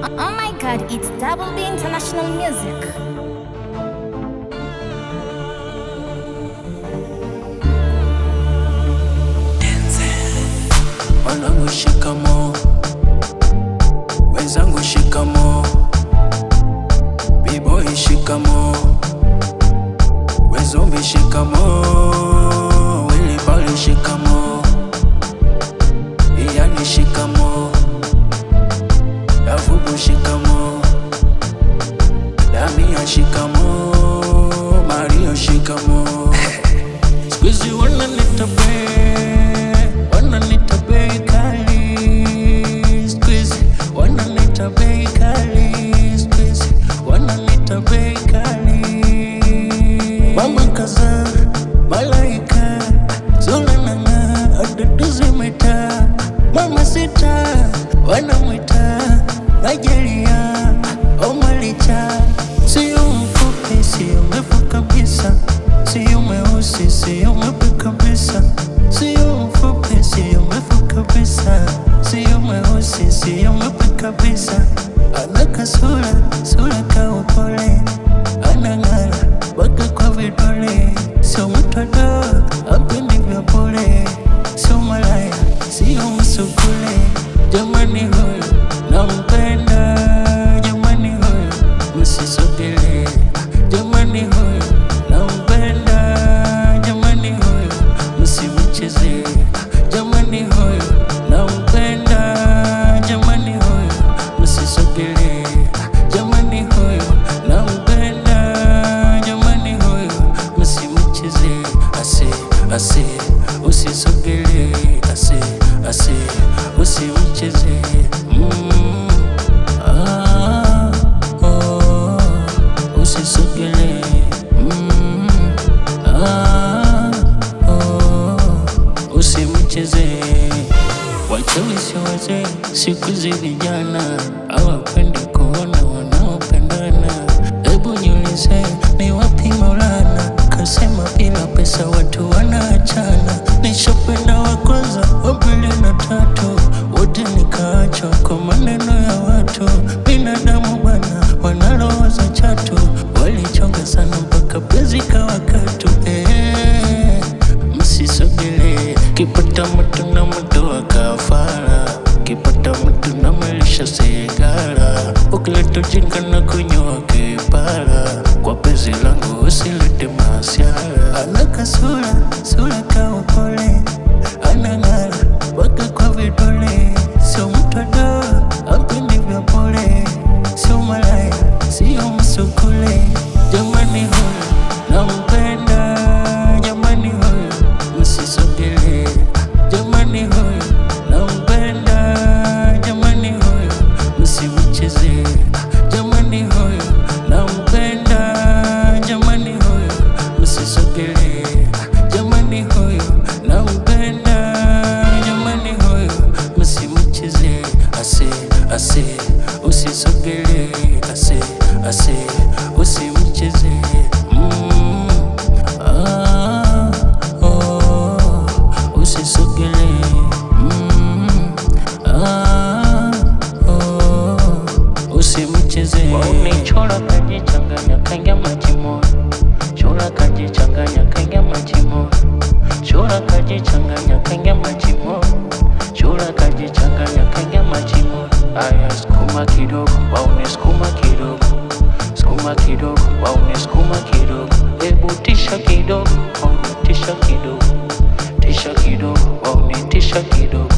Oh my god, it's Double B International Music. Wanangu shikamo, wenzangu shikamo, B-boy shikamo, wezombi shikamo, Willy Paul shikamo, Iyani shikamo, Yavubu shikamo, Damia shikamo, Mario shikamo. Squeeze you wananita bei kali, squeeze wananita bei kali, squeeze wananita bei kali. Mama kaza malaika zula nanga aduduzi mwita, mama sita wanamwita Nigeria omalicha. Sio mfupi, sio mrefu kabisa, sio mweusi, sio mweupe kabisa, sio mfupi, sio mrefu kabisa, sio mweusi, sio mweupe kabisa. Ana kasura, sura ka upole, anang'ara mpaka kwa vidole. Sio mtoto, hapendi vya pole, sio malaya, sio msukule. Jamani huyu nampenda, jamani huyu msisogele, jamani huyu nampenda, jamani huyu msimcheze, jamani huyu nampenda, jamani huyu msisogele, jamani huyu nampenda, jamani huyu msimcheze. Ase usisogele, ase usimcheze. Usisogele. Usimcheze. Wachawi sio wazee, siku hizi vijana hawapendi kuona wanaopendana. Hebu niulize, ni wapi Maulana kasema bila pesa watu wanaachana? Nishapenda wa kwanza, wa pili na tatu, wote nikaachwa kwa maneno ya watu. Binadamu bwana wana roho za chatu, walichonga sana mpaka penzi kawa katu. Msisogele, kipata mtu na mtu wa kafara, kipata mtu na melisha sigara. Ukileta ujinga na kunyoa kipara, kwa penzi langu usilete masiara. Ana kasura, sura ka upole, anang'ara mpaka kwa vidole. Sio mtoto, hapendi vya pole, sio malaya, sio msukule. Jamani huyu nampenda, jamani huyu msisogele, jamani huyu nampenda, jamani huyu msimcheze, jamani huyu nampenda, jamani huyu msisogele, jamani huyu nampenda, jamani huyu msimcheze. Ase usisogele, ase usimcheze. Usisogele. Usimcheze. Waunichora kajichanganya kaingia majimo, chora kajichanganya kaingia majimo, chora kajichanganya kaingia majimo, chora kajichanganya kaingia majimo. Aya skuma kidogo, wauni skuma kidogo, skuma kidogo, wauni skuma kidogo. Hebu tisha kidogo, wauni tisha kidogo, tisha kidogo, wauni tisha kidogo.